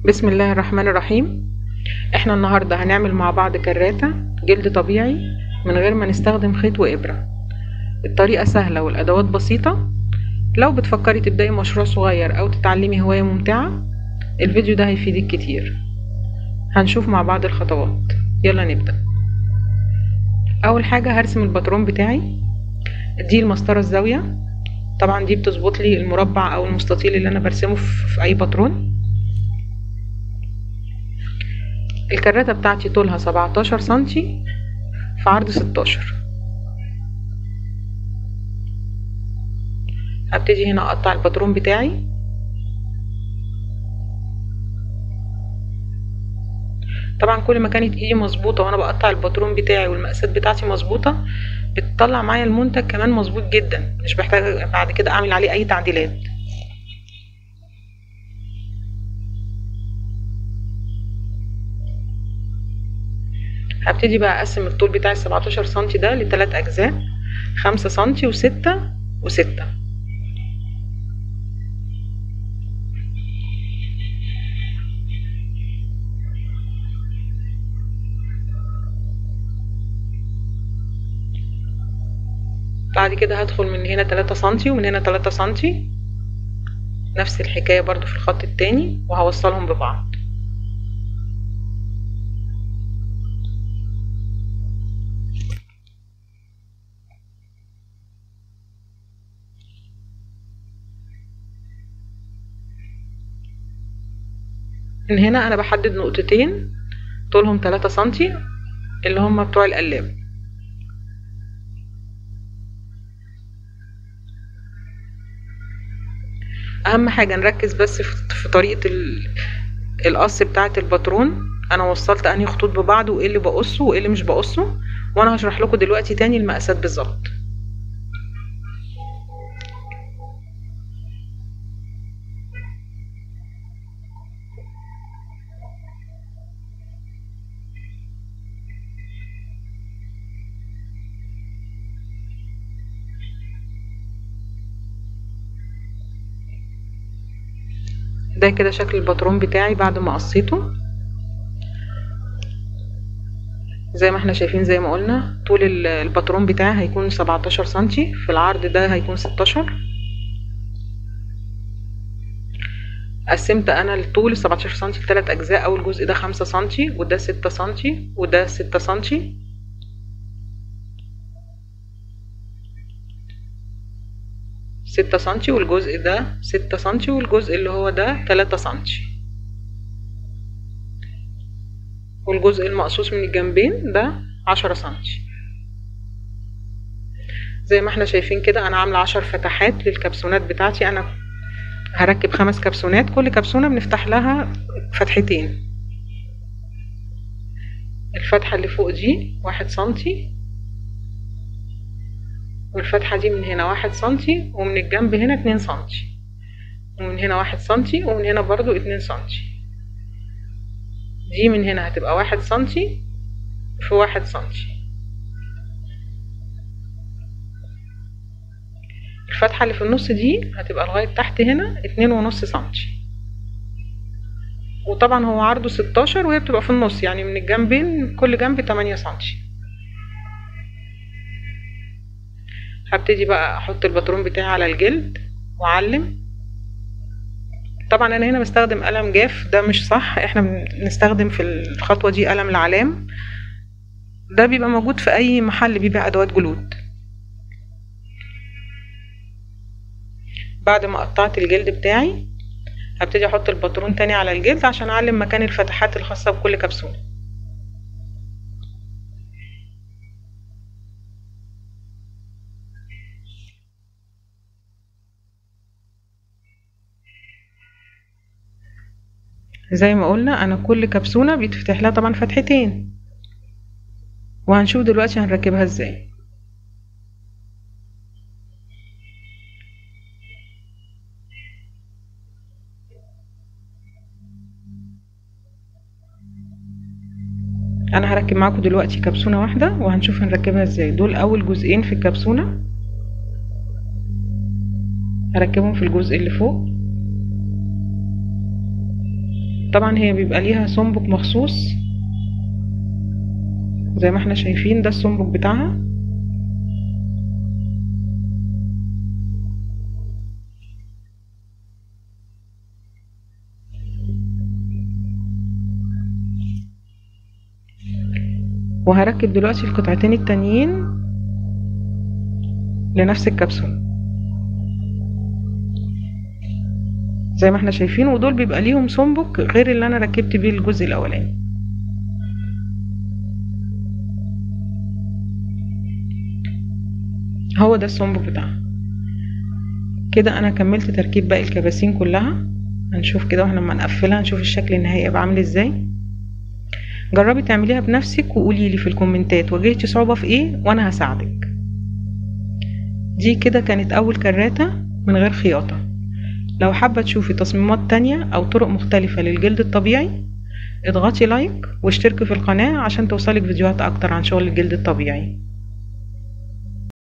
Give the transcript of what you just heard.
بسم الله الرحمن الرحيم. احنا النهاردة هنعمل مع بعض كراتة جلد طبيعي من غير ما نستخدم خيط وإبرة. الطريقة سهلة والأدوات بسيطة. لو بتفكري تبدأي مشروع صغير أو تتعلمي هواية ممتعة، الفيديو ده هيفيدك كتير. هنشوف مع بعض الخطوات. يلا نبدأ. أول حاجة هرسم الباترون بتاعي. دي المسطرة الزاوية، طبعا دي بتظبط لي المربع أو المستطيل اللي أنا برسمه في أي باترون. الكراتة بتاعتي طولها 17 سنتي في عرض 16. هبتدي هنا اقطع الباترون بتاعي. طبعا كل ما كانت ايدي مظبوطه وانا بقطع الباترون بتاعي والمقاسات بتاعتي مظبوطه، بتطلع معايا المنتج كمان مظبوط جدا، مش بحتاج بعد كده اعمل عليه اي تعديلات. هبتدي بقى اقسم الطول بتاعي 17 سنتي ده لثلاث اجزاء، 5 سنتي و6 و6. بعد كده هدخل من هنا 3 سنتي ومن هنا 3 سنتي، نفس الحكاية برضو في الخط التاني، وهوصلهم ببعض. من هنا انا بحدد نقطتين طولهم 3 سنتي اللي هم بتوع القلاب. اهم حاجة نركز بس في طريقة القص بتاعة الباترون. انا وصلت انهي خطوط ببعض وايه اللي بقصه وايه اللي مش بقصه، وانا هشرح لكم دلوقتي تاني المقاسات بالظبط. ده كده شكل الباترون بتاعي بعد ما قصيته. زي ما احنا شايفين، زي ما قلنا طول الباترون بتاعي هيكون 17 سنتي، في العرض ده هيكون 16. قسمت انا الطول 17 سنتي لثلاث اجزاء. اول جزء ده 5 سنتي وده 6 سنتي وده 6 سنتي. 6 سنتي والجزء ده 6 سنتي والجزء اللي هو ده 3 سنتي، والجزء المقصوص من الجنبين ده 10 سنتي. زي ما احنا شايفين كده انا عامله 10 فتحات للكبسونات بتاعتي. انا هركب 5 كبسونات، كل كبسونه بنفتح لها فتحتين. الفتحه اللي فوق دي 1 سنتي، والفتحه دي من هنا 1 سنتي، ومن الجنب هنا 2 سنتي، ومن هنا 1 سنتي، ومن هنا برضو 2 سنتي. دي من هنا هتبقى 1 سنتي في 1 سنتي. الفتحة اللي في النص دي هتبقى لغاية تحت هنا 2.5 سنتي، وطبعا هو عرضه 16 وهي بتبقى في النص، يعني من الجنبين كل جنب 8 سنتي. هبتدي بقى احط الباترون بتاعي على الجلد واعلم. طبعا انا هنا بستخدم قلم جاف، ده مش صح، احنا بنستخدم في الخطوة دي قلم العلام، ده بيبقى موجود في اي محل بيبيع ادوات جلود. بعد ما قطعت الجلد بتاعي هبتدي احط الباترون تاني على الجلد عشان اعلم مكان الفتحات الخاصة بكل كبسولة. زي ما قلنا انا كل كبسولة بيتفتح لها طبعا فتحتين، وهنشوف دلوقتي هنركبها ازاي. انا هركب معاكم دلوقتي كبسونة واحدة وهنشوف هنركبها ازاي. دول اول جزئين في الكبسونة، هركبهم في الجزء اللي فوق. طبعا هي بيبقى ليها سنبك مخصوص زي ما احنا شايفين، ده السنبك بتاعها. وهركب دلوقتي القطعتين التانيين لنفس الكبسولة زي ما احنا شايفين، ودول بيبقى ليهم سنبك غير اللي انا ركبت بيه الجزء الاولاني. هو ده السنبك بتاعها. كده انا كملت تركيب باقي الكباسين كلها. هنشوف كده واحنا لما نقفلها هنشوف الشكل النهائي يبقى عامل ازاي. جربي تعمليها بنفسك وقولي لي في الكومنتات واجهتي صعوبة في ايه وانا هساعدك. دي كده كانت اول كراتة من غير خياطة. لو حابة تشوفي تصميمات تانية او طرق مختلفة للجلد الطبيعي اضغطي لايك واشتركي في القناة عشان توصلك فيديوهات اكتر عن شغل الجلد الطبيعي.